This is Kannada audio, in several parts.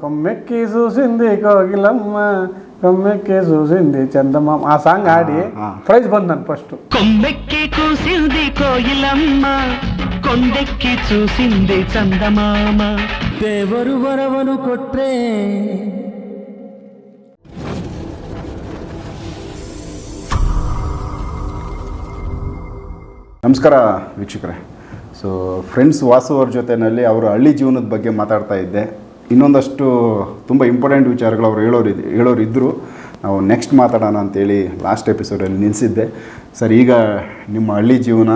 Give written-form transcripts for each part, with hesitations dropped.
కొమ్మెక్కి చూసింది కోగిలమ్మ కొమ్మెక్కి చూసింది చందమామ ఆ సాంగ్ ఆడి ప్రైజ్ ಬಂದನು ಫಸ್ಟ್ కొమ్మెక్కి చూసింది కోగిలమ్మ కొండెక్కి చూసింది చందమామ ದೇವರು ವರವನು ಕೊಟ್ರೆ ನಮಸ್ಕಾರ ವೀಕ್ಷಕರೇ. ಸೊ ಫ್ರೆಂಡ್ಸ್ ವಾಸು ಅವ್ರ ಜೊತೆಯಲ್ಲಿ ಅವರು ಹಳ್ಳಿ ಜೀವನದ ಬಗ್ಗೆ ಮಾತಾಡ್ತಾ ಇದ್ದೆ. ಇನ್ನೊಂದಷ್ಟು ತುಂಬ ಇಂಪಾರ್ಟೆಂಟ್ ವಿಚಾರಗಳು ಅವ್ರು ಹೇಳೋರು ಇದ್ದರು. ನಾವು ನೆಕ್ಸ್ಟ್ ಮಾತಾಡೋಣ ಅಂತೇಳಿ ಲಾಸ್ಟ್ ಎಪಿಸೋಡಲ್ಲಿ ನಿಲ್ಲಿಸಿದ್ದೆ. ಸರ್, ಈಗ ನಿಮ್ಮ ಹಳ್ಳಿ ಜೀವನ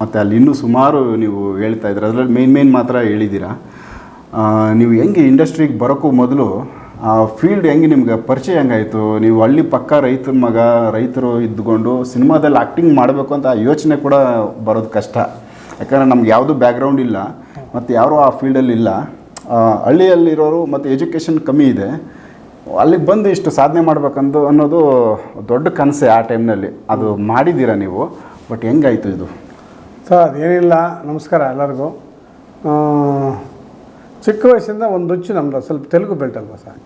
ಮತ್ತು ಅಲ್ಲಿ ಇನ್ನೂ ಸುಮಾರು ನೀವು ಹೇಳ್ತಾ ಇದ್ದೀರ, ಅದರಲ್ಲಿ ಮೇನ್ ಮಾತ್ರ ಹೇಳಿದ್ದೀರಾ. ನೀವು ಹೆಂಗೆ ಇಂಡಸ್ಟ್ರಿಗೆ ಬರೋಕ್ಕೂ ಮೊದಲು ಆ ಫೀಲ್ಡ್ ಹೆಂಗೆ ನಿಮ್ಗೆ ಪರಿಚಯ ಹೆಂಗಾಯಿತು? ನೀವು ಹಳ್ಳಿ ಪಕ್ಕ ರೈತರು ಇದ್ದುಕೊಂಡು ಸಿನಿಮಾದಲ್ಲಿ ಆ್ಯಕ್ಟಿಂಗ್ ಮಾಡಬೇಕು ಅಂತ ಯೋಚನೆ ಕೂಡ ಬರೋದು ಕಷ್ಟ. ಯಾಕಂದರೆ ನಮ್ಗೆ ಯಾವುದೂ ಬ್ಯಾಕ್ಗ್ರೌಂಡ್ ಇಲ್ಲ ಮತ್ತು ಯಾರೂ ಆ ಫೀಲ್ಡಲ್ಲಿ ಇಲ್ಲ. ಹಳ್ಳಿಯಲ್ಲಿರೋರು ಮತ್ತು ಎಜುಕೇಷನ್ ಕಮ್ಮಿ ಇದೆ. ಅಲ್ಲಿಗೆ ಬಂದು ಇಷ್ಟು ಸಾಧನೆ ಮಾಡಬೇಕಂದು ಅನ್ನೋದು ದೊಡ್ಡ ಕನಸೆ ಆ ಟೈಮ್ನಲ್ಲಿ. ಅದು ಮಾಡಿದ್ದೀರಾ ನೀವು, ಬಟ್ ಹೆಂಗಾಯಿತು ಇದು? ಸರ್, ಅದೇನಿಲ್ಲ. ನಮಸ್ಕಾರ ಎಲ್ಲರಿಗೂ. ಚಿಕ್ಕ ವಯಸ್ಸಿಂದ ಒಂದು ಹುಚ್ಚು ನಮ್ದು ಸ್ವಲ್ಪ ತೆಲುಗು ಬೆಲ್ಟ್ ಅಲ್ವಾ ಸರ್?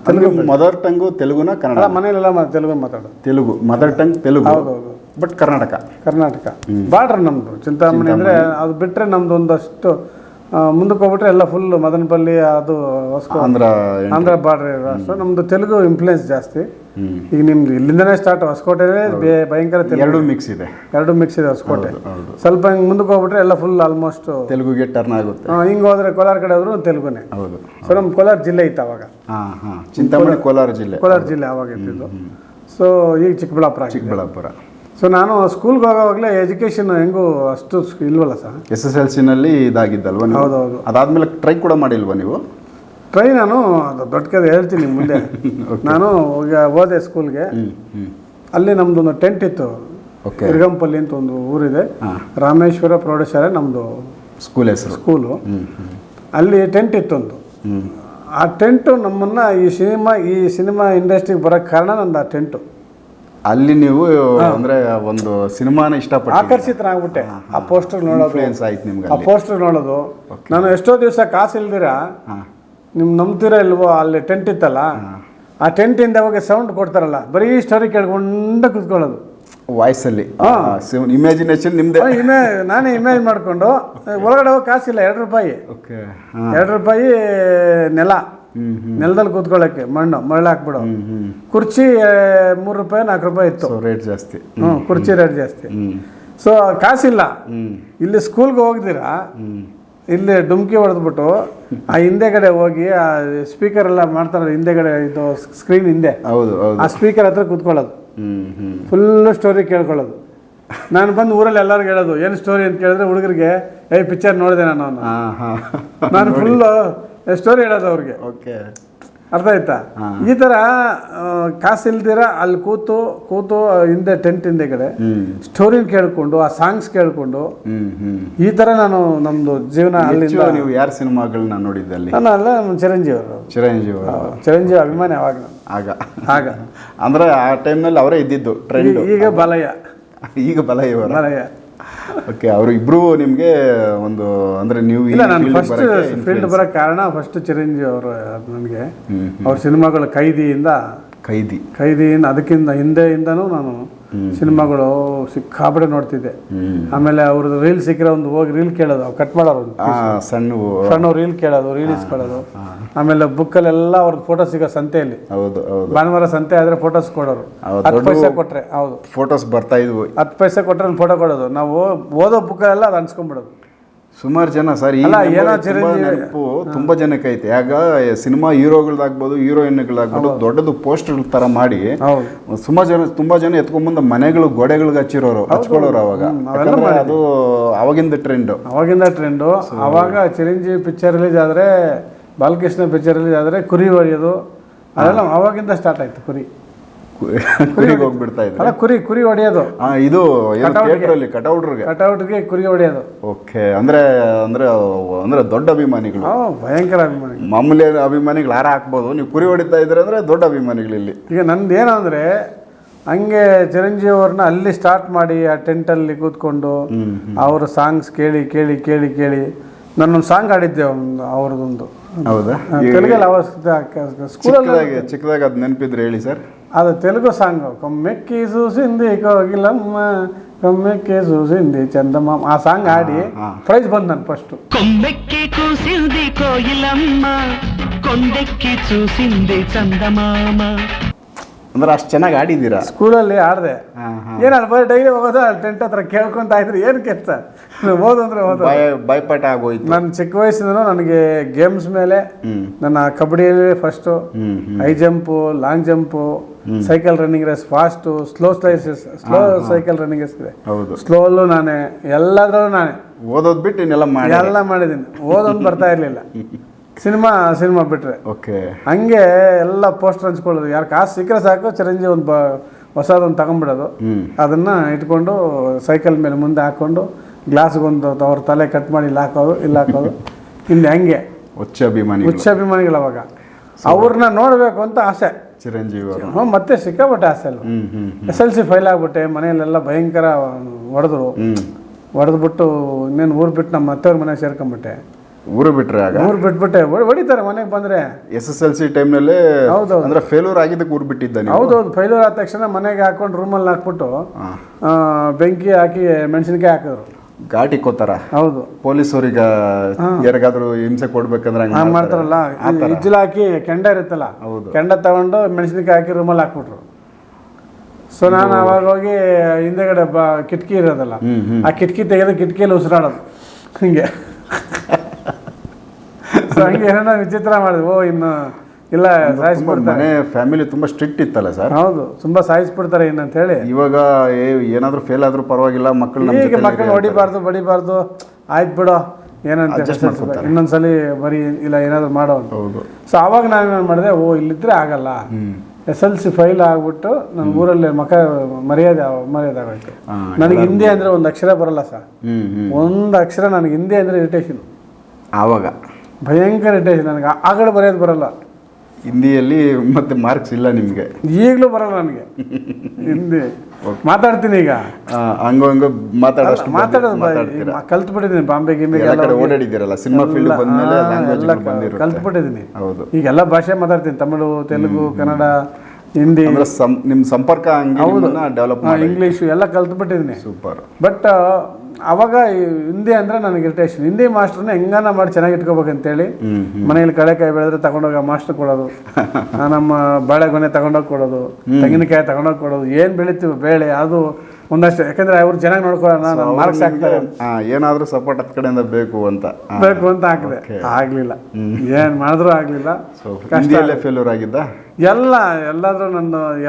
ತೆಲುಗು ಮದರ್ ಟಂಗು ತೆಲುಗುನ ಕನ್ನಡ? ಮನೆಯಲ್ಲೆಲ್ಲ ತೆಲುಗು ಮಾತಾಡೋದು. Telugu mother tongue Telugu. ಹೌದೌದು. ಬಟ್ ಕರ್ನಾಟಕ ಬಾರ್ಡ್ರ್ ನಮ್ಮದು ಚಿಂತಾಮಣಿ. ಅಂದರೆ ಅದು ಬಿಟ್ಟರೆ ನಮ್ಮದು ಒಂದಷ್ಟು ಮುಂದಕ್ಕೆ ಹೋಗ್ಬಿಟ್ರೆ ಎಲ್ಲ ಫುಲ್ ಮದನಪಲ್ಲಿ, ಅದು ಆಂಧ್ರ ಬಾರ್ಡ್ರ್ ರಾಷ್ಟ್ರ. ನಮ್ಮದು ತೆಲುಗು ಇನ್ಫ್ಲುಯೆನ್ಸ್ ಜಾಸ್ತಿ. ಈಗ ನಿಮ್ದು ಇಲ್ಲಿಂದನೇ ಸ್ಟಾರ್ಟ್. ಹೊಸಕೋಟೆನೇ ಭಯಂಕರ ಎರಡು ಮಿಕ್ಸ್ ಇದೆ ಹೊಸಕೋಟೆ. ಸ್ವಲ್ಪ ಹಿಂಗೆ ಮುಂದಕ್ಕೆ ಹೋಗ್ಬಿಟ್ರೆ ಎಲ್ಲ ಫುಲ್ ಆಲ್ಮೋಸ್ಟ್ ತೆಲುಗುಗೆ ಟರ್ನ್ ಆಗುತ್ತೆ. ಹಿಂಗೆ ಹೋದ್ರೆ ಕೋಲಾರ ಕಡೆ ಹೋದ್ರು ತೆಲುಗುನೇ. ಹೌದು. ಸೊ ನಮ್ಮ ಕೋಲಾರ ಜಿಲ್ಲೆ ಇತ್ತು ಅವಾಗ. ಚಿಂತಾಮಣಿ ಕೋಲಾರ ಜಿಲ್ಲೆ ಅವಾಗ ಇಟ್ಟಿದ್ದು. ಸೊ ಈಗ ಚಿಕ್ಕಬಳ್ಳಾಪುರ. ಸೊ ನಾನು ಸ್ಕೂಲ್ಗೆ ಹೋಗೋವಾಗಲೇ ಎಜುಕೇಷನ್ ಹೆಂಗೂ ಅಷ್ಟು ಇಲ್ವಲ್ಲ ಸರ್. SSLCನಲ್ಲಿ ಇದಾಗಿದ್ದಲ್ವ? ಹೌದೌದು. ಅದಾದ್ಮೇಲೆ ಟ್ರೈ ಕೂಡ ಮಾಡಿಲ್ವಾ ನೀವು? ಟ್ರೈ ನಾನು ದೊಡ್ಡ ಕತೆ ಹೇಳ್ತೀನಿ ಮುಂದೆ. ನಾನು ಈಗ ಹೋದೆ ಸ್ಕೂಲ್ಗೆ. ಅಲ್ಲಿ ನಮ್ದೊಂದು ಟೆಂಟ್ ಇತ್ತು. ಇರ್ಗಂಪಲ್ಲಿ ಅಂತ ಒಂದು ಊರಿದೆ, ರಾಮೇಶ್ವರ ಪ್ರೌಢಶಾಲೆ ನಮ್ಮದು ಸ್ಕೂಲ್ ಹೆಸರು. ಸ್ಕೂಲು ಅಲ್ಲಿ ಟೆಂಟ್ ಇತ್ತೊಂದು. ಆ ಟೆಂಟು ನಮ್ಮನ್ನು ಈ ಸಿನಿಮಾ ಇಂಡಸ್ಟ್ರಿಗೆ ಬರೋಕ್ಕೆ ಕಾರಣ ನಂದು ಆ ಟೆಂಟು. ಅಲ್ಲಿ ನೀವು ಅಂದ್ರೆ ಒಂದು ಸಿನಿಮಾನ ಇಷ್ಟಪಟ್ಟು ಆಕರ್ಷಿತನಾಗ್ಬಿಟ್ಟೆ. ಆ ಪೋಸ್ಟರ್ ನೋಡೋದು ಆಯ್ತು ನಿಮ್ಗೆ. ಆ ಪೋಸ್ಟರ್ ನೋಡೋದು. ನಾನು ಎಷ್ಟೋ ದಿವಸ ಕಾಸು ಇಲ್ದಿರ, ನಿಮ್ ನಂಬ್ತೀರಾ ಇಲ್ವೋ, ಅಲ್ಲಿ ಟೆಂಟ್ ಇತ್ತಲ್ಲ, ಆ ಟೆಂಟಿಂದ ಹೋಗಿ ಸೌಂಡ್ ಕೊಡ್ತಾರಲ್ಲ, ಬರೀ ಸ್ಟೋರಿ ಕೇಳ್ಕೊಂಡು ಕುತ್ಕೊಳ್ಳೋದು ವಾಯ್ಸಲ್ಲಿ. ಇಮ್ಯಾಜಿನೇಷನ್ ನಿಮ್ದೆ. ನಾನೇ ಇಮೇಜ್ ಮಾಡ್ಕೊಂಡು ಒಳಗಡೆ ಹೋಗಿ ಕಾಸಿಲ್ಲ. 2 ರೂಪಾಯಿ 2 ರೂಪಾಯಿ ನೆಲದಲ್ಲಿ ಕೂತ್ಕೊಳ್ಳೋಕ್ಕೆ ಮರಳು ಹಾಕ್ಬಿಡೋ. ಕುರ್ಚಿ 3 ರೂಪಾಯಿ 4 ರೂಪಾಯಿ ಇತ್ತು. ರೇಟ್ ಜಾಸ್ತಿ. ಕುರ್ಚಿ ರೇಟ್ ಜಾಸ್ತಿ. ಸೊ ಕಾಸಿಲ್ಲ. ಇಲ್ಲಿ ಸ್ಕೂಲ್ಗೆ ಹೋಗ್ದಿರಾ, ಇಲ್ಲಿ ಡುಮ್ಕಿ ಹೊಡೆದ್ಬಿಟ್ಟು ಆ ಹಿಂದೆಗಡೆ ಹೋಗಿ ಆ ಸ್ಪೀಕರ್ ಎಲ್ಲ ಮಾಡ್ತಾರಲ್ಲ, ಹಿಂದೆಗಡೆ ಇದು ಸ್ಕ್ರೀನ್ ಹಿಂದೆ, ಆ ಸ್ಪೀಕರ್ ಹತ್ರ ಕೂತ್ಕೊಳ್ಳೋದು, ಫುಲ್ಲು ಸ್ಟೋರಿ ಕೇಳ್ಕೊಳ್ಳೋದು. ನಾನು ಬಂದು ಊರಲ್ಲಿ ಎಲ್ಲರಿಗೂ ಹೇಳೋದು, ಏನು ಸ್ಟೋರಿ ಅಂತ ಕೇಳಿದ್ರೆ ಹುಡುಗರಿಗೆ, ಪಿಕ್ಚರ್ ನೋಡಿದೆ ನಾನು ಫುಲ್ಲು ಸ್ಟೋರಿ ಹೇಳೋದು ಅವ್ರಿಗೆ. ಅರ್ಥ ಆಯ್ತಾ? ಈ ಥರ ಕಾಸು ಇಲ್ದಿರ ಅಲ್ಲಿ ಕೂತು ಹಿಂದೆ ಟೆಂಟ್ ಹಿಂದೆಗಡೆ ಸ್ಟೋರಿ ಕೇಳ್ಕೊಂಡು, ಆ ಸಾಂಗ್ಸ್ ಕೇಳ್ಕೊಂಡು, ಈ ಥರ ನಾನು ನಮ್ದು ಜೀವನ. ಅಲ್ಲಿಂದ ನೀವು ಯಾರ ಸಿನಿಮಾಗಳನ್ನ ನೋಡಿದ್ದಲ್ಲಿ? ನಾನು ಅಲ್ಲ, ನಮ್ಮ ಚಿರಂಜೀವಿ ಅಭಿಮಾನಿ ಆಗ. ಅಂದ್ರೆ ಆ ಟೈಮ್ನಲ್ಲಿ ಅವರೇ ಇದ್ದಿದ್ದು ಟ್ರೆಂಡ್. ಈಗ ಬಲಯ್ಯ. ಓಕೆ, ಅವರು ಇಬ್ರು ನಿಮಗೆ ಒಂದು ಅಂದ್ರೆ ನೀವು ನಾನು ಫಸ್ಟ್ ಫೀಲ್ಡ್ ಬರೋಕ್ಕೆ ಕಾರಣ ಫಸ್ಟ್ ಚಿರಂಜೀವಿ ಅವರು. ನನಗೆ ಅವ್ರ ಸಿನಿಮಾಗಳು ಕೈದಿಯಿಂದ ಅದಕ್ಕಿಂತ ಹಿಂದೆಯಿಂದನೂ ನಾನು ಸಿನಿಮಾಗಳು ಸಿಕ್ಕಾಪಟ್ಟೆ ನೋಡ್ತಿದ್ದೆ. ಆಮೇಲೆ ಅವ್ರದ್ದು ರೀಲ್ ಸಿಕ್ಕಿರೋ ಒಂದು ಹೋಗಿ ರೀಲ್ ಕೇಳೋದು, ಅವ್ರು ಕಟ್ ಮಾಡೋರು ಸಣ್ಣ ರೀಲ್ ಕೇಳೋದು, ರೀಲ್ ಇಸ್ಕೊಳ್ಳೋದು. ಆಮೇಲೆ ಬುಕ್ಕಲ್ಲೆಲ್ಲ ಅವ್ರದ್ದು ಫೋಟೋ ಸಿಗೋ ಸಂತೆಯಲ್ಲಿ, ಭಾನುವಾರ ಸಂತೆ ಆದ್ರೆ ಫೋಟೋಸ್ ಕೊಡೋರು. 10 ಪೈಸೆ ಕೊಟ್ರೆ ಫೋಟೋಸ್ ಬರ್ತಾ ಇದ್ವು. 10 ಪೈಸೆ ಕೊಟ್ರೆ ಫೋಟೋ ಕೊಡೋದು. ನಾವು ಓದೋ ಬುಕ್ಕಲ್ಲೆಲ್ಲ ಅದು ಅನ್ಸ್ಕೊಂಡ್ಬಿಡೋದು. ಸುಮಾರು ಜನ ಸರ್ ನೆನಪು ತುಂಬಾ ಜನಕ್ಕೆ ಐತೆ. ಆಗ ಸಿನಿಮಾ ಹೀರೋಗಳಾಗ್ಬೋದು, ಹೀರೋಯಿನ್ಗಳಾಗ್ಬೋದು, ದೊಡ್ಡದು ಪೋಸ್ಟರ್ ತರ ಮಾಡಿ ತುಂಬಾ ಜನ ಎತ್ಕೊಂಡ್ಬಂದು ಮನೆಗಳು ಗೋಡೆಗಳಿಗೆ ಹಚ್ಕೊಳ್ಳೋರು ಅವಾಗ. ಅದು ಅವಾಗಿಂದ ಟ್ರೆಂಡ್. ಅವಾಗ ಚಿರಂಜೀವಿ ಪಿಕ್ಚರ್ ರಿಲೀಸ್ ಆದ್ರೆ, ಬಾಲಕೃಷ್ಣ ಪಿಕ್ಚರ್ ರಿಲೀಸ್ ಆದ್ರೆ ಕುರಿ ಹೊಡೆಯೋದು ಅದೆಲ್ಲ ಅವಾಗಿಂದ ಸ್ಟಾರ್ಟ್ ಆಯ್ತು. ಕುರಿಗೆ ಹೋಗ್ಬಿಡ್ತಾ ಇದ್ರು. ಕುರಿ ಹೊಡೆಯೋದು. ಇದು ಕಟೌಟ್ಗೆ ಕುರಿ ಹೊಡೆಯೋದು. ಓಕೆ, ಅಂದ್ರೆ ದೊಡ್ಡ ಅಭಿಮಾನಿಗಳು, ಭಯಂಕರ ಅಭಿಮಾನಿಗಳು. ಮಾಮೂಲಿ ಅಭಿಮಾನಿಗಳು ಯಾರ ಹಾಕ್ಬೋದು, ನೀವು ಕುರಿ ಹೊಡಿತಾ ಇದ್ರೆ ಅಂದ್ರೆ ದೊಡ್ಡ ಅಭಿಮಾನಿಗಳು ಇಲ್ಲಿ. ಈಗ ನಂದೇನಂದ್ರೆ ಹಂಗೆ ಚಿರಂಜೀವಿ ಅವ್ರನ್ನ ಅಲ್ಲಿ ಸ್ಟಾರ್ಟ್ ಮಾಡಿ ಆ ಟೆಂಟಲ್ಲಿ ಕೂತ್ಕೊಂಡು ಅವ್ರ ಸಾಂಗ್ಸ್ ಕೇಳಿ ನಾನೊಂದು ಸಾಂಗ್ ಆಡಿದ್ದೆ ಅವ್ರದ್ದೊಂದು. ಹೌದಾ? ತೆಲುಗಲ್ಲಿ ಅವಾಗ ಸ್ಕೂಲಲ್ಲಿ ಚಿಕ್ಕದಾಗ ಅದು ನೆನಪಿದ್ರೆ ಹೇಳಿ ಸರ್. ಅದು ತೆಲುಗು ಸಾಂಗು, ಕೊಮ್ಮೆಕ್ಕಿ ಸೂಸಿಂದಿ ಕೋಗಿಲಮ್ಮ ಕೊಮ್ಮೆಕ್ಕಿ ಸೂಸಿಂದಿ ಚಂದಮಾಮ, ಆ ಸಾಂಗ್ ಆಡಿ ಪ್ರೈಸ್ ಬಂದು ನಾನು ಫಸ್ಟು. కొమ్మెక్కి కూసింది కోయిలమ్మ కొండెక్కి చూసింది చందమామ. ಅಂದ್ರೆ ಅಷ್ಟು ಚೆನ್ನಾಗಿ ಆಡಿದ್ದೀರಾ. ಸ್ಕೂಲಲ್ಲಿ ಆಡಿದೆ. ಏನಾದ್ರು ಬರೀ ಡೈಲಿ ಹೋಗೋದು ಅಲ್ಲಿ ಟೆಂಟ್ ಹತ್ರ ಕೇಳ್ಕೊಂತ ಇದ್ರಿ, ಏನು ಕೆಲಸ ಓದು ಅಂದರೆ ಓದು. ಬಾಯ್ಪಾಠ ಆಗೋಯ್ತು. ನನ್ನ ಚಿಕ್ಕ ವಯಸ್ಸಿಂದನೂ ನನಗೆ ಗೇಮ್ಸ್ ಮೇಲೆ ನನ್ನ ಕಬಡ್ಡಿಯಲ್ಲಿ first, high jump, long jump, cycle running race, fast, slow cycle running race ಇದೆ, ಸ್ಲೋಲ್ಲೂ ನಾನೇ, ಎಲ್ಲದ್ರಲ್ಲೂ ನಾನೇ. ಓದೋದು ಬಿಟ್ಟು ಇನ್ನೆಲ್ಲ ಮಾಡಿದ್ದೀನಿ. ಓದೊಂದು ಬರ್ತಾ ಇರಲಿಲ್ಲ. ಸಿನಿಮಾ ಬಿಟ್ರೆ ಓಕೆ. ಹಂಗೆ ಎಲ್ಲ ಪೋಸ್ಟರ್ ಹಂಚ್ಕೊಳ್ಳೋದು, ಯಾರು ಕಾಸು ಸಿಕ್ಕರೆ ಸಾಕು ಚಿರಂಜೀವಿ ಒಂದು ಹೊಸದೊಂದು ತಗೊಂಡ್ಬಿಡೋದು, ಅದನ್ನು ಇಟ್ಕೊಂಡು ಸೈಕಲ್ ಮೇಲೆ ಮುಂದೆ ಹಾಕ್ಕೊಂಡು ಗ್ಲಾಸ್ಗೊಂದು ಅವ್ರ ತಲೆ ಕಟ್ ಮಾಡಿ ಇಲ್ಲಿ ಹಾಕೋದು ಇಲ್ಲಿ ಹಂಗೆ ಹುಚ್ಚ ಅಭಿಮಾನಿಗಳು. ಅವಾಗ ಅವ್ರನ್ನ ನೋಡಬೇಕು ಅಂತ ಆಸೆ ಚಿರಂಜೀವಿ ಅವರು. ಮತ್ತೆ ಸಿಕ್ಕಾಬಿಟ್ಟೆ ಆಸೆ ಅಲ್ವ. SLC ಫೈಲ್ ಆಗ್ಬಿಟ್ಟೆ, ಮನೆಯಲ್ಲೆಲ್ಲ ಭಯಂಕರ ಹೊಡೆದ್ಬಿಟ್ಟು ಇನ್ನೇನು ಊರು ಬಿಟ್ಟು ನಮ್ಮ ಅತ್ತೆಯವ್ರ ಮನೆಗೆ ಸೇರ್ಕೊಂಡ್ಬಿಟ್ಟೆ. ಊರು ಬಿಟ್ಬಿಟ್ಟೆ ಹೊಡಿತಾರೆ ಮನೆಗೆ ಬಂದರೆ. SSLC ಟೈಮ್ನಲ್ಲೇ. ಹೌದೌದು. ಅಂದ್ರೆ ಫೇಲ್ಯೂರ್ ಆಗಿದ್ದಕ್ಕೆ ಊರು ಬಿಟ್ಟಿದ್ದಾನೆ. ಹೌದೌದು, ಫೇಲ್ಯೂರ್ ಆದ ತಕ್ಷಣ ಮನೆಗೆ ಹಾಕೊಂಡು ರೂಮಲ್ಲಿ ಹಾಕ್ಬಿಟ್ಟು ಬೆಂಕಿ ಹಾಕಿ ಮೆಣಸಿನಕಾಯಿ ಹಾಕಿದ್ರು. ಘಾಟಿ ಕೋತಾರ. ಹೌದು. ಪೊಲೀಸವ್ರಿಗೆ ಯಾರಿಗಾದ್ರೂ ಹಿಂಸೆ ಕೊಡ್ಬೇಕಂದ್ರೆ ಮಾಡ್ತಾರಲ್ಲ, ಇಜ್ಜಲ್ ಹಾಕಿ ಕೆಂಡ ಇರುತ್ತಲ್ಲ, ಕೆಂಡ ತಗೊಂಡು ಮೆಣಸಿನಕಾಯಿ ಹಾಕಿ ರೂಮಲ್ಲಿ ಹಾಕ್ಬಿಟ್ರು. ಸೊ ನಾನು ಅವಾಗ ಹೋಗಿ ಹಿಂದೆಗಡೆ ಕಿಟಕಿ ಇರೋದಲ್ಲ, ಆ ಕಿಟಕಿ ತೆಗೆದು ಕಿಟಕಿಯಲ್ಲಿ ಉಸಿರಾಡೋದು ಹಿಂಗೆ. ಸೊ ಹಂಗೆ ಏನೋ ವಿಚಿತ್ರ ಮಾಡಿದ್ವಿ. ಇನ್ನು ಇಲ್ಲ ಸಾಯಿಸ್ಬಿಡ್ತಾರೆ. ಫ್ಯಾಮಿಲಿ ತುಂಬಾ ಸ್ಟ್ರಿಕ್ಟ್ ಇತ್ತಲ್ಲ ಸರ್? ಹೌದು, ತುಂಬಾ ಸಾಯಿಸ್ಬಿಡ್ತಾರೆ ಇನ್ನಂತ ಹೇಳಿ. ಇವಾಗ ಏನಾದ್ರೂ ಫೇಲ್ ಆದ್ರೂ ಪರವಾಗಿಲ್ಲ, ಮಕ್ಕಳು ಹೊಡಿಬಾರ್ದು ಬಡಿಬಾರ್ದು, ಆಯ್ತು ಬಿಡೋ ಏನಂತ ಇನ್ನೊಂದ್ಸಲಿ ಬರೀ ಇಲ್ಲ ಏನಾದ್ರು ಮಾಡೋ. ಸೊ ಅವಾಗ ನಾವೇನು ಮಾಡಿದೆ, ಇಲ್ಲಿದ್ರೆ ಆಗಲ್ಲ, SLC ಫೈಲ್ ಆಗ್ಬಿಟ್ಟು ನನ್ನ ಊರಲ್ಲಿ ಮರ್ಯಾದೆ ಆಗೋಯ್ತು. ನನಗೆ ಹಿಂದಿ ಅಂದರೆ ಒಂದು ಅಕ್ಷರ ಬರಲ್ಲ ಸರ್. ಒಂದು ಅಕ್ಷರ ನನಗೆ ಹಿಂದಿ ಅಂದರೆ ಇರಿಟೇಷನ್. ಆವಾಗ ಭಯಂಕರ ಇರಿಟೇಷನ್ ನನಗೆ. ಆಗಲೇ ಬರೆಯೋದು ಬರಲ್ಲ ಹಿಂದಿಯಲ್ಲಿ, ಮತ್ತೆ ಮಾರ್ಕ್ಸ್ ಇಲ್ಲ ನಿಮಗೆ? ಈಗಲೂ ಬರಲ್ಲ ನನಗೆ ಹಿಂದಿ. ಮಾತಾಡ್ತೀನಿ ಈಗ, ಹಂಗೋ ಮಾತಾಡೋದು ಕಲ್ತ್ಬಿಟ್ಟಿದ್ದೀನಿ. ಬಾಂಬೆ ಗಿಂಬೆ ಓಡಾಡಿದ್ದೀರಲ್ಲ, ಸಿನಿಮಾ ಫೀಲ್ಡ್ ಬಂದ್ಮೇಲೆ ಕಲ್ತ್ಬಿಟ್ಟಿದ್ದೀನಿ. ಈಗೆಲ್ಲ ಭಾಷೆ ಮಾತಾಡ್ತೀನಿ, ತಮಿಳು, ತೆಲುಗು, ಕನ್ನಡ, ಹಿಂದಿ. ನಿಮ್ಮ ಸಂಪರ್ಕ ಡೆವಲಪ್ ಇಂಗ್ಲೀಷು ಎಲ್ಲ ಕಲ್ತ್ಬಿಟ್ಟಿದ್ದೀನಿ. ಸೂಪರ್. ಬಟ್ ಅವಾಗ ಹಿಂದಿ ಅಂದರೆ ನನಗೆ ಇರಿಟೇಷನ್. ಹಿಂದಿ ಮಾಸ್ಟರ್ನ ಹೆಂಗನ ಮಾಡಿ ಚೆನ್ನಾಗಿ ಇಟ್ಕೋಬೇಕಂತೇಳಿ ಮನೇಲಿ ಕಳೆಕಾಯಿ ಬೆಳೆದ್ರೆ ತಗೊಂಡೋಗಿ ಮಾಸ್ಟರ್ ಕೊಡೋದು, ನಮ್ಮ ಬಾಳೆಗೊನೆ ತಗೊಂಡೋಗಿ ಕೊಡೋದು, ತೆಂಗಿನಕಾಯಿ ತಗೊಂಡೋಗಿ ಕೊಡೋದು, ಏನು ಬೆಳಿತೀವಿ ಬೇಳೆ ಅದು ಒಂದಷ್ಟು. ಯಾಕಂದ್ರೆ ಅವ್ರು ಚೆನ್ನಾಗಿ ನೋಡ್ಕೊಳ್ಳೋಣ, ಮಾರ್ಕ್ಸ್ ಹಾಕ್ತಾರೆ, ಏನಾದರೂ ಸಪೋರ್ಟ್ ಹತ್ತು ಕಡೆಯಿಂದ ಬೇಕು ಅಂತ ಹಾಕಿದೆ. ಆಗ್ಲಿಲ್ಲ, ಏನು ಮಾಡಿದ್ರು ಆಗ್ಲಿಲ್ಲ. ಫೇಲ್ಯೂರ್ ಆಗಿದ್ದ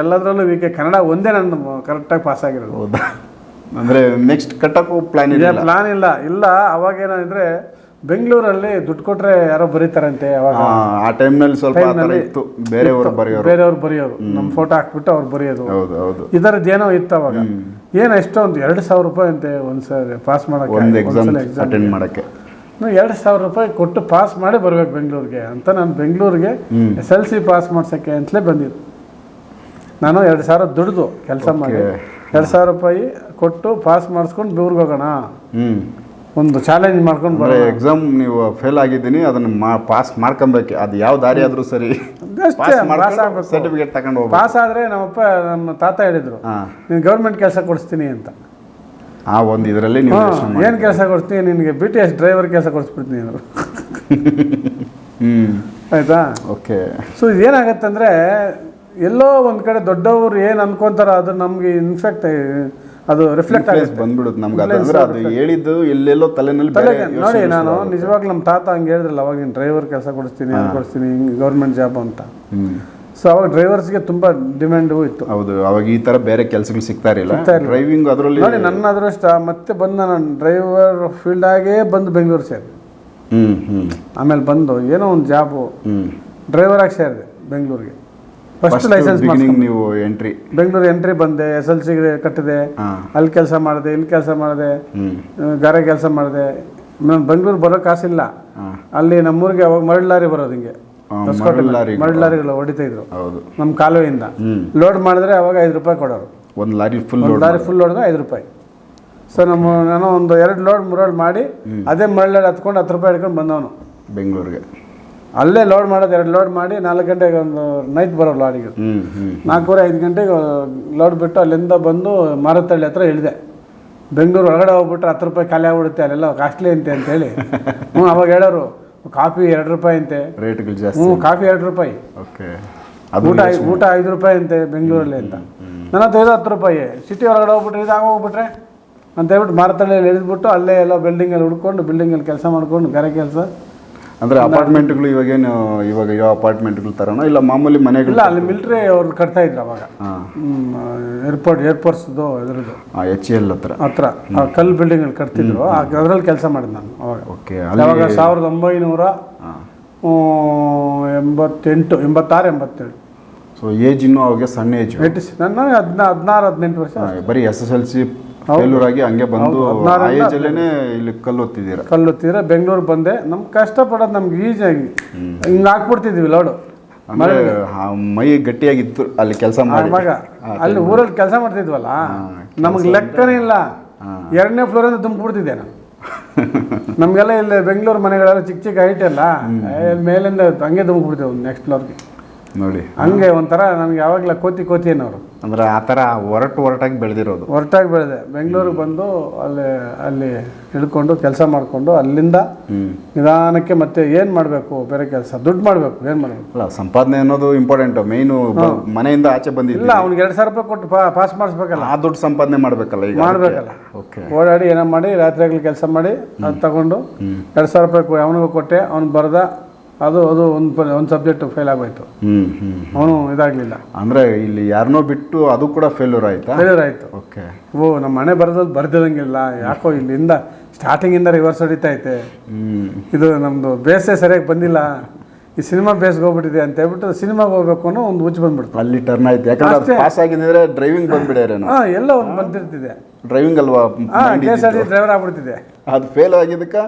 ಎಲ್ಲದ್ರಲ್ಲೂ ವೀಕೆ. ಕನ್ನಡ ಒಂದೇ ನನ್ನ ಕರೆಕ್ಟಾಗಿ ಪಾಸ್ ಆಗಿರೋದು. ಹೌದಾ? ಅಂದ್ರೆ ನೆಕ್ಸ್ಟ್ ಕಟ್ಟಕ್ಕೂ ಪ್ಲಾನ್ ಇಲ್ಲ. ಅವಾಗ ಏನಂದ್ರೆ ಬೆಂಗಳೂರಲ್ಲಿ ದುಡ್ಡು ಕೊಟ್ರೆ ಯಾರೋ ಬರೀತಾರಂತೆ. ಅವಾಗ ಆ ಟೈಮ್ನಲ್ಲಿ ಸ್ವಲ್ಪ ಇತ್ತು, ಬೇರೆಯವರು ಬರೆಯೋರು, ನಮ್ಮ ಫೋಟೋ ಹಾಕ್ಬಿಟ್ಟು ಅವ್ರು ಬರೆಯೋದು, ಈ ಥರದ್ದು ಏನೋ ಇತ್ತು ಅವಾಗ. ಏನು ಎಷ್ಟೊಂದು 2,000 ರೂಪಾಯಿ ಅಂತೆ ಒಂದ್ಸರಿ ಪಾಸ್ ಮಾಡೋಕ್ಕೆ, ಎಕ್ಸಾಮ್ ಅಟೆಂಡ್ ಮಾಡೋಕ್ಕೆ 2,000 ರೂಪಾಯಿ ಕೊಟ್ಟು ಪಾಸ್ ಮಾಡಿ ಬರ್ಬೇಕು ಬೆಂಗಳೂರಿಗೆ ಅಂತ. ನಾನು ಬೆಂಗಳೂರಿಗೆ SLC ಪಾಸ್ ಮಾಡ್ಸೋಕ್ಕೆ ಅಂತಲೇ ಬಂದಿದ್ದು. ನಾನು 2,000 ದುಡ್ದು ಕೆಲಸ ಮಾಡಿ 2,000 ರೂಪಾಯಿ ಕೊಟ್ಟು ಪಾಸ್ ಮಾಡಿಸ್ಕೊಂಡು ಊರಿಗೆ ಹೋಗೋಣ, ಒಂದು ಚಾಲೆಂಜ್ ಮಾಡ್ಕೊಂಡು ಬರೋ. ಎಕ್ಸಾಮ್ ನೀವು ಫೇಲ್ ಆಗಿದ್ದೀನಿ, ಅದನ್ನ ಪಾಸ್ ಮಾಡ್ಕೊಬೇಕು, ಅದು ಯಾವ ದಾರಿ ಆದ್ರೂ ಸರಿ, ಸರ್ಟಿಫಿಕೇಟ್ ತಗೊಂಡು ಹೋಗಿ ಪಾಸ್ ಆದರೆ ನಮ್ಮ ತಾತ ಹೇಳಿದ್ರು, ನೀನು ಗೌರ್ಮೆಂಟ್ ಕೆಲಸ ಕೊಡಿಸ್ತೀನಿ ಅಂತ. ಒಂದು ಇದರಲ್ಲಿ ಏನು ಕೆಲಸ ಕೊಡ್ತೀನಿ ನಿನಗೆ, BTS ಡ್ರೈವರ್ ಕೆಲಸ ಕೊಡಿಸ್ಬಿಡ್ತೀನಿ ಅಂದರು. ಆಯ್ತಾ? ಓಕೆ. ಸೊ ಇದೇನಾಗತ್ತಂದರೆ, ಎಲ್ಲೋ ಒಂದು ಕಡೆ ದೊಡ್ಡವರು ಏನು ಅನ್ಕೊಂತಾರೋ ಅದು ನಮಗೆ ಇನ್ಫೆಕ್ಟ್, ಅದು ರಿಫ್ಲೆಕ್ಟ್ ಆಗುತ್ತೆ, ಬಂದ್ಬಿಡುತ್ತೆ ನಮ್ಗೆ. ಅದು ಹೇಳಿದ್ದು ಎಲ್ಲೆಲ್ಲೋ ತಲೆನಲ್ಲಿ ನೋಡಿ. ನಾನು ನಿಜವಾಗ್ಲೂ ನಮ್ಮ ತಾತ ಹಂಗೆ ಹೇಳಿದ್ರಲ್ಲ, ಅವಾಗ ನೀನು ಡ್ರೈವರ್ ಕೆಲಸ ಕೊಡಿಸ್ತೀನಿ ಗೌರ್ಮೆಂಟ್ ಜಾಬ್ ಅಂತ. ಸೊ ಅವಾಗ ಡ್ರೈವರ್ಸ್ಗೆ ತುಂಬ ಡಿಮ್ಯಾಂಡು ಇತ್ತು. ಹೌದು, ಅವಾಗ ಈ ಥರ ಬೇರೆ ಕೆಲಸಗಳು ಸಿಗ್ತಾ ಇರಲಿಲ್ಲ. ಡ್ರೈವಿಂಗ್ ಅದರಲ್ಲಿ ನೋಡಿ, ನನ್ನ ಅದೃಷ್ಟ ಮತ್ತೆ ಬಂದು ನಾನು ಡ್ರೈವರ್ ಫೀಲ್ಡಾಗೇ ಬಂದು ಬೆಂಗಳೂರು ಸೇರಿದೆ. ಆಮೇಲೆ ಬಂದು ಏನೋ ಒಂದು ಜಾಬು ಡ್ರೈವರ್ ಆಗಿ ಸೇರಿದೆ ಬೆಂಗಳೂರಿಗೆ. ಫಸ್ಟ್ ಲೈಸೆನ್ಸ್ ನೀವು ಎಂಟ್ರಿ ಬೆಂಗಳೂರು ಎಂಟ್ರಿ ಬಂದೆ, SLC ಕಟ್ಟಿದೆ, ಅಲ್ಲಿ ಕೆಲಸ ಮಾಡಿದೆ, ಇಲ್ಲಿ ಕೆಲಸ ಮಾಡಿದೆ, ಗಾರೆ ಕೆಲಸ ಮಾಡಿದೆ. ನಾನು ಬೆಂಗಳೂರು ಬರೋ ಕಾಸಿಲ್ಲ. ಅಲ್ಲಿ ನಮ್ಮೂರಿಗೆ ಅವಾಗ ಮರಳು ಬರೋದು, ಹಿಂಗೆ ಮರಳು ಲಾರಿಗಳು ಹೊಡಿತಾ ಇದ್ರು ನಮ್ಮ ಕಾಲುವೆಯಿಂದ. ಲೋಡ್ ಮಾಡಿದ್ರೆ ಅವಾಗ 5 ರೂಪಾಯಿ ಕೊಡೋರು. ಒಂದು ಲಾರಿ ಫುಲ್ ಹೊಡೆದ್ರೆ 5 ರೂಪಾಯಿ. ಸೊ ನಾನು ಒಂದು 2 ಲೋಡ್ 3 ಲೋಡ್ ಮಾಡಿ ಅದೇ ಮರಳು ಹತ್ಕೊಂಡು 10 ರೂಪಾಯಿ ಹಿಡ್ಕೊಂಡು ಬಂದವನು ಬೆಂಗಳೂರಿಗೆ. ಅಲ್ಲೇ ಲೋಡ್ ಮಾಡೋದು 2 ಲೋಡ್ ಮಾಡಿ 4 ಗಂಟೆಗೆ ಒಂದು ನೈಟ್ ಬರೋ ಲಾಡಿಗೆ 4:30-5 ಗಂಟೆಗೆ ಲೋಡ್ ಬಿಟ್ಟು ಅಲ್ಲಿಂದ ಬಂದು ಮಾರತಳ್ಳಿ ಹತ್ರ ಇಳಿದೆ. ಬೆಂಗಳೂರು ಒಳಗಡೆ ಹೋಗ್ಬಿಟ್ರೆ 10 ರೂಪಾಯಿ ಖಾಲಿ ಆಗ್ಬಿಡುತ್ತೆ, ಅಲ್ಲೆಲ್ಲ ಕಾಸ್ಟ್ಲಿ ಅಂತೇಳಿ ಅವಾಗ ಹೇಳೋರು ಕಾಫಿ 2 ರೂಪಾಯಿ ಅಂತೆ ರೇಟ್ಗಳು ಜಾಸ್ತಿ. ಕಾಫಿ 2 ರೂಪಾಯಿ, ಓಕೆ, ಊಟ 5 ರೂಪಾಯಿ ಅಂತೆ ಬೆಂಗಳೂರಲ್ಲಿ ಅಂತ. ನನ್ನ ಹತ್ರ 10 ರೂಪಾಯಿ. ಸಿಟಿ ಹೊರಗಡೆ ಹೋಗ್ಬಿಟ್ರೆ ಹೋಗ್ಬಿಟ್ರೆ ಅಂತ ಹೇಳ್ಬಿಟ್ಟು ಮಾರತಳ್ಳಿಯಲ್ಲಿ ಇಳಿದ್ಬಿಟ್ಟು ಅಲ್ಲೇ ಎಲ್ಲ ಬಿಲ್ಡಿಂಗಲ್ಲಿ ಹುಡ್ಕೊಂಡು ಬಿಲ್ಡಿಂಗಲ್ಲಿ ಕೆಲಸ ಮಾಡ್ಕೊಂಡು ಬೇರೆ ಕೆಲಸ. ಅಂದರೆ ಅಪಾರ್ಟ್ಮೆಂಟ್ಗಳು ಇವಾಗ ಯಾವ ಅಪಾರ್ಟ್ಮೆಂಟ್ಗಳು ಥರನೋ ಇಲ್ಲ ಮಾಮೂಲಿ ಮನೆಗಳು? ಇಲ್ಲ, ಅಲ್ಲಿ ಮಿಲಿಟ್ರಿ ಅವ್ರು ಕಟ್ತಾ ಇದ್ರು ಅವಾಗ. ಏರ್ಫೋರ್ಸ್ದು ಇದ್ರದ್ದು HAL ಹತ್ರ ಕಲ್ಲು ಬಿಲ್ಡಿಂಗಲ್ಲಿ ಕಟ್ತಿದ್ರು, ಅದರಲ್ಲಿ ಕೆಲಸ ಮಾಡಿದೆ ನಾನು ಅವಾಗ. ಓಕೆ, ಅವಾಗ 1986-87. ಸೊ ಏಜ್ ಇನ್ನೂ ಅವಾಗ ಸಣ್ಣ ಏಜ್. ನನ್ನ 16-18 ವರ್ಷ. ಬರೀ SSLC ಫೇಲ್ಯೂರ್ ಆಗಿ ಹಂಗೆ ಬಂದು ಆ ಏಜಲ್ಲೇ ಇಲ್ಲಿ ಕಲ್ಲೊತ್ತಿದ್ರೆ ಬೆಂಗಳೂರು ಬಂದೆ. ನಮ್ಗೆ ಕಷ್ಟಪಡೋದು ನಮ್ಗೆ ಈಜಿಯಾಗಿ ಹಿಂಗೆ ಹಾಕ್ಬಿಡ್ತಿದ್ವಿ ಲೋಡು. ಅಂದರೆ ಮೈ ಗಟ್ಟಿಯಾಗಿತ್ತು ಅಲ್ಲಿ ಕೆಲಸ ಮಾಡಿ. ಅಲ್ಲಿ ಊರಲ್ಲಿ ಕೆಲಸ ಮಾಡ್ತಿದ್ವಲ್ಲ, ನಮಗೆ ಲೆಕ್ಕನೇ ಇಲ್ಲ. 2ನೇ ಫ್ಲೋರಿಂದ ತುಂಬಿಬಿಡ್ತಿದ್ದೆ ನಾನು. ನಮಗೆಲ್ಲ ಇಲ್ಲಿ ಬೆಂಗಳೂರು ಮನೆಗಳೆಲ್ಲ ಚಿಕ್ಕ ಚಿಕ್ಕ ಹೈಟ್ ಎಲ್ಲ ಮೇಲಿಂದ ಹಂಗೆ ತುಂಬಿಬಿಡ್ತೇವೆ ನೆಕ್ಸ್ಟ್ ಫ್ಲೋರ್ಗೆ ನೋಡಿ. ಹಂಗೆ ಒಂಥರ ನನಗೆ ಯಾವಾಗಲ ಕೋತಿ ಅನ್ನೋರು. ಅಂದ್ರೆ ಆ ಥರ ಹೊರಟಾಗಿ ಬೆಳೆದಿರೋದು. ಹೊರಟಾಗಿ ಬೆಳೆದೆ. ಬೆಂಗಳೂರಿಗೆ ಬಂದು ಅಲ್ಲಿ ಇಳ್ಕೊಂಡು ಕೆಲಸ ಮಾಡಿಕೊಂಡು ಅಲ್ಲಿಂದ ನಿಧಾನಕ್ಕೆ ಮತ್ತೆ ಏನು ಮಾಡಬೇಕು, ಬೇರೆ ಕೆಲಸ, ದುಡ್ಡು ಮಾಡಬೇಕು, ಏನು ಮಾಡಬೇಕು. ಅಲ್ಲ, ಸಂಪಾದನೆ ಅನ್ನೋದು ಇಂಪಾರ್ಟೆಂಟು. ಮೇಯ್ನು ಮನೆಯಿಂದ ಆಚೆ ಬಂದಿಲ್ಲ, ಅವ್ನಿಗೆ 2,000 ರೂಪಾಯಿ ಕೊಟ್ಟು ಪಾಸ್ ಮಾಡಿಸ್ಬೇಕಲ್ಲ, ಆ ದುಡ್ಡು ಸಂಪಾದನೆ ಮಾಡಬೇಕಲ್ಲ ಈಗ. ಮಾಡಬೇಕಲ್ಲ. ಓಕೆ, ಓಡಾಡಿ ಏನೋ ಮಾಡಿ ರಾತ್ರಿಯಾಗಲಿ ಕೆಲಸ ಮಾಡಿ ಅದು ತಗೊಂಡು 2,000 ರೂಪಾಯಿ ಅವನಿಗೂ ಕೊಟ್ಟೆ. ಅವ್ನು ಬರೆದ, ಅದು ಒಂದು ಸಬ್ಜೆಕ್ಟ್ ಫೇಲ್ ಆಗೋಯ್ತು. ಅವನು ಇದಾಗಲಿಲ್ಲ. ಅಂದರೆ ಇಲ್ಲಿ ಯಾರನ್ನೋ ಬಿಟ್ಟು ಅದು ಕೂಡ ಫೇಲ್ಯೂರ್ ಆಯಿತು. ಓಕೆ, ನಮ್ಮ ಮನೆ ಬರ್ದಿದಂಗಿಲ್ಲ ಯಾಕೋ, ಇಲ್ಲಿಂದ ಸ್ಟಾರ್ಟಿಂಗಿಂದ ರಿವರ್ಸ್ ಹೊಡಿತಾ ಐತೆ, ಇದು ನಮ್ಮದು ಬೇಸೇ ಸರಿಯಾಗಿ ಬಂದಿಲ್ಲ, ಈ ಸಿನಿಮಾ ಬೇಸ್ಗೆ ಹೋಗ್ಬಿಟ್ಟಿದೆ ಅಂತ ಹೇಳ್ಬಿಟ್ಟು ಸಿನಿಮಾಗೆ ಹೋಗ್ಬೇಕು ಅನ್ನೋ ಒಂದು ಹುಚ್ಚು ಬಂದ್ಬಿಡ್ತು. ಅಲ್ಲಿ ಟರ್ನ್ ಆಯ್ತು. ಯಾಕಂದ್ರೆ ಪಾಸ್ ಆಗಿದ್ರೆ ಡ್ರೈವಿಂಗ್ ಬಂದ್ಬಿಡೇರೇನೋ. ಎಲ್ಲ ಒಂದು ಬಂದಿರ್ತಿದೆ, ಡ್ರೈವಿಂಗ್ ಅಲ್ವಾ, KSRTC ಡ್ರೈವರ್ ಆಗ್ಬಿಡ್ತಿದೆ. ಅದು ಫೇಲ್ ಆಗಿದ್ದಕ್ಕೆ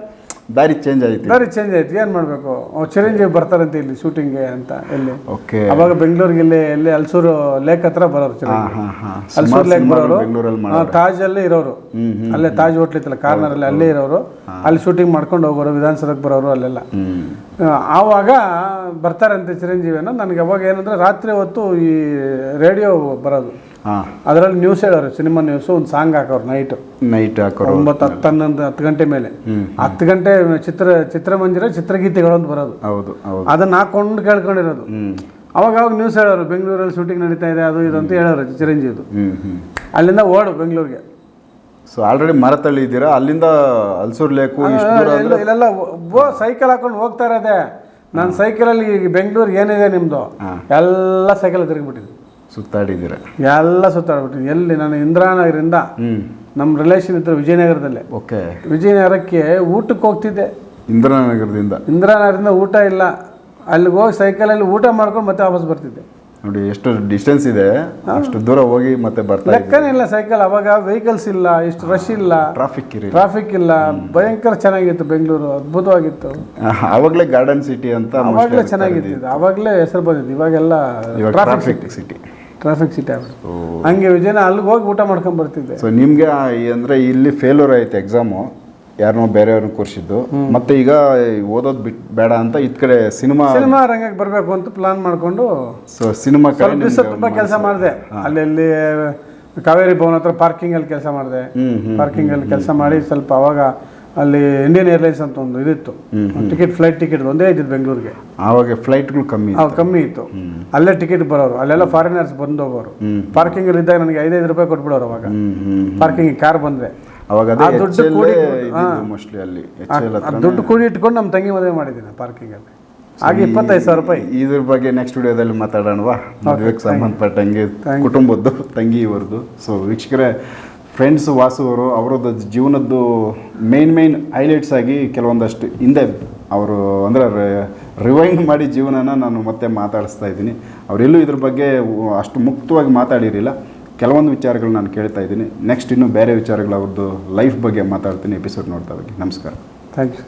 ದಾರಿ ಚೇಂಜ್ ಆಯ್ತು. ಏನು ಮಾಡಬೇಕು, ಚಿರಂಜೀವಿ ಬರ್ತಾರಂತೆ ಇಲ್ಲಿ ಶೂಟಿಂಗ್ಗೆ ಅಂತ. ಎಲ್ಲಿ? ಓಕೆ, ಅವಾಗ ಬೆಂಗಳೂರಿಗೆ ಎಲ್ಲಿ ಹಲ್ಸೂರು ಲೇಕ್ ಹತ್ರ ಬರೋರು ಚಿರಂಜೀವಿ. ಹಲ್ಸೂರು ಲೇಕ್ ಬರೋರು, ತಾಜಲ್ಲಿ ಇರೋರು, ಅಲ್ಲೇ ತಾಜ್ ಹೋಟ್ಲ್ ಇತ್ತಲ್ಲ ಕಾರ್ನರಲ್ಲಿ, ಅಲ್ಲೇ ಇರೋರು. ಅಲ್ಲಿ ಶೂಟಿಂಗ್ ಮಾಡ್ಕೊಂಡು ಹೋಗೋರು, ವಿಧಾನಸೌಧಕ್ಕೆ ಬರೋರು ಅಲ್ಲೆಲ್ಲ. ಆವಾಗ ಬರ್ತಾರಂತೆ ಚಿರಂಜೀವಿ ಅನ್ನೋ. ನನಗೆ ಅವಾಗ ಏನಂದ್ರೆ ರಾತ್ರಿ ಹೊತ್ತು ಈ ರೇಡಿಯೋ ಬರೋದು, ಅದರಲ್ಲಿ ನ್ಯೂಸ್ ಹೇಳೋರು, ಸಿನಿಮಾ ನ್ಯೂಸ್, ಒಂದು ಸಾಂಗ್ ಹಾಕೋರು ನೈಟ್ ಹಾಕೋರು 9-10 ಗಂಟೆ ಮೇಲೆ. 10 ಗಂಟೆ ಚಿತ್ರಮಂದಿರ ಚಿತ್ರಗೀತೆಗಳು ಅಂತ ಬರೋದು. ಅದನ್ನ ಹಾಕೊಂಡು ಕೇಳ್ಕೊಂಡಿರೋದು. ಅವಾಗ ನ್ಯೂಸ್ ಹೇಳೋರು, ಬೆಂಗಳೂರಲ್ಲಿ ಶೂಟಿಂಗ್ ನಡೀತಾ ಇದೆ, ಅದು ಇದು ಅಂತ ಹೇಳೋರು ಚಿರಂಜೀವಿದು. ಅಲ್ಲಿಂದ ಓಡು ಬೆಂಗಳೂರಿಗೆ. ಸೊ ಆಲ್ರೆಡಿ ಮಾರತಳ್ಳಿ ಇದ್ದೀರಾ, ಅಲ್ಲಿಂದ ಹಲ್ಸೂರು ಲೇಕು ಇಲ್ಲೆಲ್ಲ ಸೈಕಲ್ ಹಾಕೊಂಡು ಹೋಗ್ತಾ ಇರೋದೆ. ನಾನು ಸೈಕಲಲ್ಲಿ ಬೆಂಗಳೂರು ಏನಿದೆ ನಿಮ್ಮದು ಎಲ್ಲ ಸೈಕಲ್ ತಿರುಗಿಬಿಟ್ಟಿದ್ದೆ, ಸುತ್ತಾಡಿದ್ದೀರ, ಎಲ್ಲ ಸುತ್ತಾಡ್ಬಿಟ್ಟಿದ್ದೆ. ಎಲ್ಲಿ ನಾನು ಇಂದಿರಾನಗರಿಂದ, ನಮ್ಮ ರಿಲೇಷನ್ ಇದ್ರು ವಿಜಯನಗರದಲ್ಲೇ. ಓಕೆ, ವಿಜಯನಗರಕ್ಕೆ ಊಟಕ್ಕೆ ಹೋಗ್ತಿದ್ದೆ. ಇಂದಿರಾನಗರದಿಂದ ಊಟ ಇಲ್ಲ, ಅಲ್ಲಿಗೆ ಹೋಗಿ ಸೈಕಲಲ್ಲಿ ಊಟ ಮಾಡ್ಕೊಂಡು ಮತ್ತೆ ವಾಪಸ್ ಬರ್ತಿದ್ದೆ. ನೋಡಿ ಎಷ್ಟು ಡಿಸ್ಟೆನ್ಸ್ ಇದೆ, ಅಷ್ಟು ದೂರ ಹೋಗಿ ಮತ್ತೆ ಬರ್ತಾ. ಲೆಕ್ಕನೇ ಇಲ್ಲ ಸೈಕಲ್. ಅವಾಗ ವೆಹಿಕಲ್ಸ್ ಇಲ್ಲ, ಇಷ್ಟು ರಶ್ ಇಲ್ಲ, ಟ್ರಾಫಿಕ್ ಇಲ್ಲ. ಭಯಂಕರ ಚೆನ್ನಾಗಿತ್ತು ಬೆಂಗಳೂರು, ಅದ್ಭುತವಾಗಿತ್ತು. ಆವಾಗಲೇ ಗಾರ್ಡನ್ ಸಿಟಿ ಅಂತ ಅವಾಗಲೇ ಚೆನ್ನಾಗಿತ್ತು, ಅವಾಗಲೇ ಹೆಸರು ಬಂದಿತ್ತು. ಇವಾಗೆಲ್ಲ ಟ್ರಾಫಿಕ್ ಸಿಟಿ ಆಗ್ಬಿಟ್ಟು. ಹಂಗೆ ವಿಜಯನ ಅಲ್ಲಿಗೆ ಹೋಗಿ ಊಟ ಮಾಡ್ಕೊಂಡು ಬರ್ತಿದ್ದೆ. ಸೊ ನಿಮಗೆ ಅಂದರೆ ಇಲ್ಲಿ ಫೇಲ್ಯೂರ್ ಆಯ್ತು ಎಕ್ಸಾಮು, ಯಾರನ್ನೋ ಬೇರೆಯವ್ರನ್ನ ಕೂರಿಸಿದ್ದು. ಮತ್ತೆ ಈಗ ಓದೋದು ಬೇಡ ಅಂತ ಇದ್ ಕಡೆ ಸಿನಿಮಾ ರಂಗಕ್ಕೆ ಬರಬೇಕು ಅಂತ ಪ್ಲಾನ್ ಮಾಡಿಕೊಂಡು ಸಿನಿಮಾ ತುಂಬ ಕೆಲಸ ಮಾಡಿದೆ. ಅಲ್ಲಿ ಕಾವೇರಿ ಭವನ ಹತ್ರ ಪಾರ್ಕಿಂಗಲ್ಲಿ ಕೆಲಸ ಮಾಡಿದೆ. ಪಾರ್ಕಿಂಗಲ್ಲಿ ಕೆಲಸ ಮಾಡಿ ಸ್ವಲ್ಪ ಅವಾಗ ಅಲ್ಲಿ ಇಂಡಿಯನ್ ಏರ್ಲೈನ್ಸ್ ಅಂತ ಒಂದು ಇದಿತ್ತು, ಫ್ಲೈಟ್ ಟಿಕೆಟ್ ಒಂದೇ ಇದ್ದಿದ್ದು ಬೆಂಗಳೂರಿಗೆ. ಆವಾಗ ಫ್ಲೈಟ್ಗಳು ಕಮ್ಮಿ ಇತ್ತು. ಅಲ್ಲೇ ಟಿಕೆಟ್ ಬರೋರು, ಅಲ್ಲೆಲ್ಲ ಫಾರಿನರ್ಸ್ ಬಂದು ಹೋಗೋರು. ಪಾರ್ಕಿಂಗಲ್ಲಿ ಇದ್ದಾಗ ನನಗೆ 5 ರೂಪಾಯಿ ಕೊಟ್ಬಿಡೋರು ಅವಾಗ ಪಾರ್ಕಿಂಗ್ ಕಾರ್ ಬಂದ್ರೆ. ದುಡ್ಡು ಕೂಡಿ ಇಟ್ಕೊಂಡು ನಮ್ಮ ತಂಗಿ ಮದುವೆ ಮಾಡಿದ್ದೀನಿ ಪಾರ್ಕಿಂಗಲ್ಲಿ. ಹಾಗೆ 25,000 ರೂಪಾಯಿ. ಇದ್ರ ಬಗ್ಗೆ ನೆಕ್ಸ್ಟ್ ವಿಡಿಯೋದಲ್ಲಿ ಮಾತಾಡೋಣವಾ, ಮದುವೆಗೆ ಸಂಬಂಧಪಟ್ಟಂಗೆ ಕುಟುಂಬದ್ದು, ತಂಗಿ ಇವ್ರದ್ದು. ಸೊ ವೀಕ್ಷಕರೇ, ಫ್ರೆಂಡ್ಸ್ ವಾಸು ಅವರದ್ದು ಜೀವನದ್ದು ಮೇನ್ ಹೈಲೈಟ್ಸ್ ಆಗಿ ಕೆಲವೊಂದಷ್ಟು ಹಿಂದೆ ಅವರು ಅಂದರೆ ರಿವೈಂಡ್ ಮಾಡಿ ಜೀವನನ ನಾನು ಮತ್ತೆ ಮಾತಾಡಿಸ್ತಾ ಇದ್ದೀನಿ. ಅವರೆಲ್ಲೂ ಇದ್ರ ಬಗ್ಗೆ ಅಷ್ಟು ಮುಕ್ತವಾಗಿ ಮಾತಾಡಿರಲಿಲ್ಲ. ಕೆಲವೊಂದು ವಿಚಾರಗಳು ನಾನು ಕೇಳ್ತಾ ಇದ್ದೀನಿ. ನೆಕ್ಸ್ಟ್ ಇನ್ನೂ ಬೇರೆ ವಿಚಾರಗಳು ಅವ್ರದ್ದು ಲೈಫ್ ಬಗ್ಗೆ ಮಾತಾಡ್ತೀನಿ ಎಪಿಸೋಡ್ ನೋಡ್ತಾ ಹೋಗಿ. ನಮಸ್ಕಾರ. Thank you.